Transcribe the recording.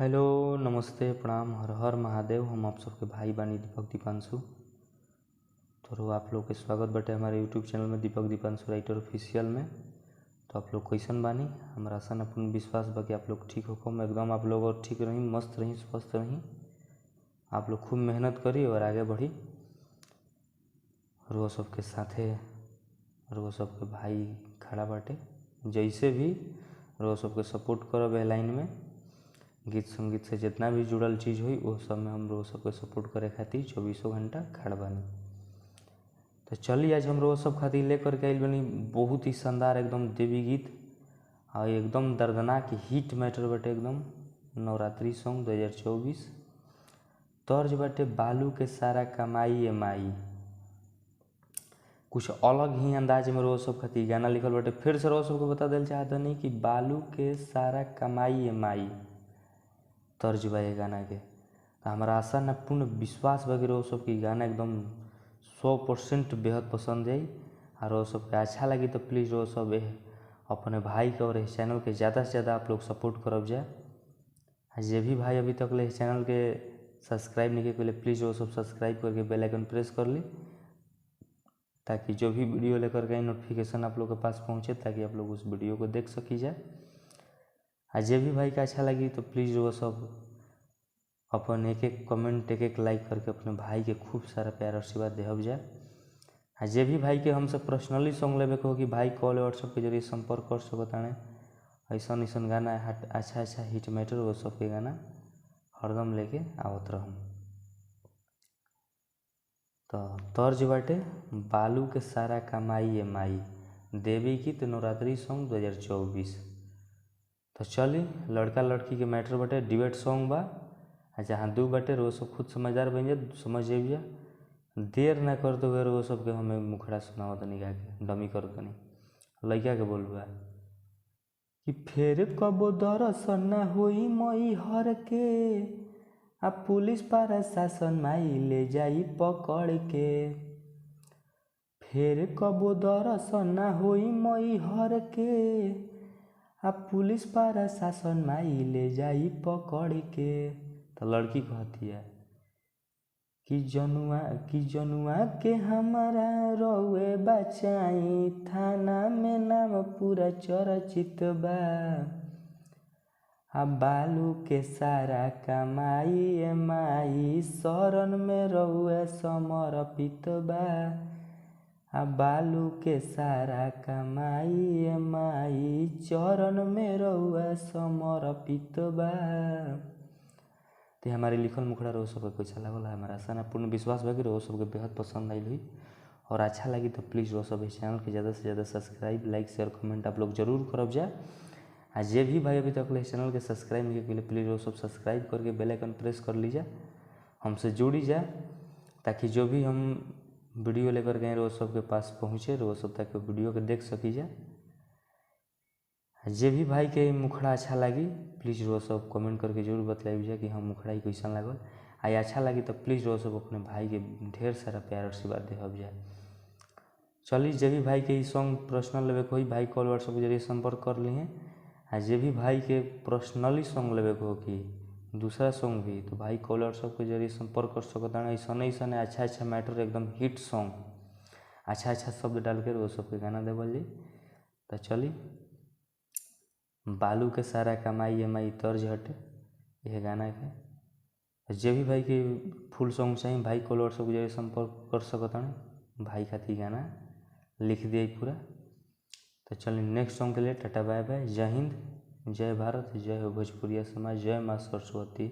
Hello, नमस्ते, प्रणाम, हर हर महादेव। हम आप सबके भाई बानी दीपक दीपांशु। तो आप लोग के स्वागत बटे हमारे यूट्यूब चैनल में दीपक दीपांशु राइटर ऑफिशियल में। तो आप लोग कैसन बानी? हमारा आशा न पूर्ण विश्वास बा कि आप लोग ठीक हो, एकदम आप लोग और ठीक रही, मस्त रही, स्वस्थ रही। आप लोग खूब मेहनत करी और आगे बढ़ी। और वो सबके साथे और वो सबके भाई खड़ा बाटे, जैसे भी वो सबके सपोर्ट करब है लाइन में। गीत संगीत से जितना भी जुड़ल चीज़ हुई वो सब में हम लोग सबके सपोर्ट करे खातिर 24 घंटा खड़ा बानी। तो चलिए आज हम लोग सब खातिर लेकर के आइल बनी बहुत ही शानदार एकदम देवी गीत और एकदम दर्दनाक हिट मैटर बटे एकदम नवरात्रि सॉन्ग 2024। तर्ज बटे बालू के सारा कमाई ए माई। कुछ अलग ही अंदाज में रोज सब खातिर गाना लिखल बटे। फिर से रोज सबको बता दिल चाहता नहीं कि बालू के सारा कमाई ए माई तर्ज बा ये गाना के। तो हमारा आशा न पूर्ण विश्वास वगैरह वो सब की गाना एकदम 100% बेहद पसंद आई। और वो सबके अच्छा लगी तो प्लीज़ वो सब अपने भाई के और इस चैनल के ज़्यादा से ज़्यादा आप लोग सपोर्ट करब जाए। जे भी भाई अभी तक ले इस चैनल के सब्सक्राइब नहीं किए प्लीज़ वो सब सब्सक्राइब करके बेल आइकन प्रेस कर ली, ताकि जो भी वीडियो लेकर के नोटिफिकेशन आप लोग के पास पहुँचे, ताकि आप लोग उस वीडियो को देख सकी जाए। जे भी भाई का अच्छा लगी तो प्लीज़ वो सब अपन एक एक कमेंट एक एक लाइक करके अपने भाई के खूब सारा प्यार आशीर्वाद देहब जाए। जे भी भाई के हमसे पर्सनली सॉन्ग लेवे को कि भाई कॉल व्हाट्सएप के जरिए संपर्क कर सकताने। ऐसा गाना अच्छा हिट मैटर वो सब के गाना हरदम लेके आवत रहूँ। तो तर्ज बाटे बालू के सारा कमाई ए माई देवी गीत नवरात्रि सॉन्ग 2024। तो चली लड़का लड़की के मैटर बटे डिबेट सॉन्ग बा। जहाँ दू बटे वो सब खुद समझदार बन जाए, समझ जाइए। देर ना कर दो वो सब के हमें मुखड़ा सुनाओ तनी गा के डमी कर तनी लड़का के बोलबा कि फिर कबो दर्शन ना होई मई हर के आ पुलिस प्रशासन माई ले जाई पकड़ के। फिर कबो दर्शन ना होई मई हर के आ पुलिस प्रशासन माई ले जाई पकड़ के। तो लड़की कहती है कि जनुआ के हमारा रउए बचाई, थाना में नाम पूरा चर्चित बा। आ बालू के सारा कमाई ए माई शरण में रउए समर्पित बा। आ बालू के सारा कमाई ए माई चरण में रउए समर्पित बा। तो हमारे लिखल मुखड़ा रो सबके कैसा लगल है, हमारा आशा पूर्ण विश्वास बा कि रो सबके बेहद पसंद आई हुई। और अच्छा लगी तो प्लीज़ वो सब इस चैनल के ज़्यादा से ज़्यादा सब्सक्राइब लाइक शेयर कमेंट आप लोग जरूर करब जाए। आ जे भी भाई अभी तक इस चैनल के सब्सक्राइब नहीं किए प्लीज़ वो सब सब्सक्राइब करके बेल आइकन प्रेस कर लीजिए, हमसे जुड़ी जाए, ताकि जो भी हम वीडियो लेकर गए वो सबके पास पहुँचे, वो सब तक वीडियो के देख सकी जाए। जे भी भाई के मुखड़ा अच्छा लगी प्लीज़ वो सब कमेंट करके जरूर बतलाइए जाए कि हम मुखड़ा ही कैसा लागल। आई अच्छा लगी तो प्लीज़ वो सब अपने भाई के ढेर सारा प्यार आशीर्वाद देहब जाए। चलिए जे भी भाई के सॉन्ग पर्सनल लेवे को भाई कॉल व्हाट्सएप के जरिए संपर्क कर ली हैं। जे भी भाई के पर्सनली सॉन्ग लेवे को कि दूसरा सॉन्ग भी तो भाई कॉल व्हाट्सएप के जरिए संपर्क कर सकता है। ऐसा अच्छा मैटर एकदम हिट सॉन्ग अच्छा शब्द डाल कर वो सबके गाना देवल जी। तो चलिए बालू के सारा कमाई ए माई तर्ज हटे यह गाना के। जे भी भाई के फुल सॉन्ग चाहिए भाई कॉल व्हाट्सएप के जरिए संपर्क कर सकता है। भाई खातिर गाना लिख दिए पूरा। तो चलिए नेक्स्ट सॉन्ग के लिए टाटा बाय बाय, जय हिंद, जय भारत, जय हो भोजपुरिया समाज, जय माँ सरस्वती।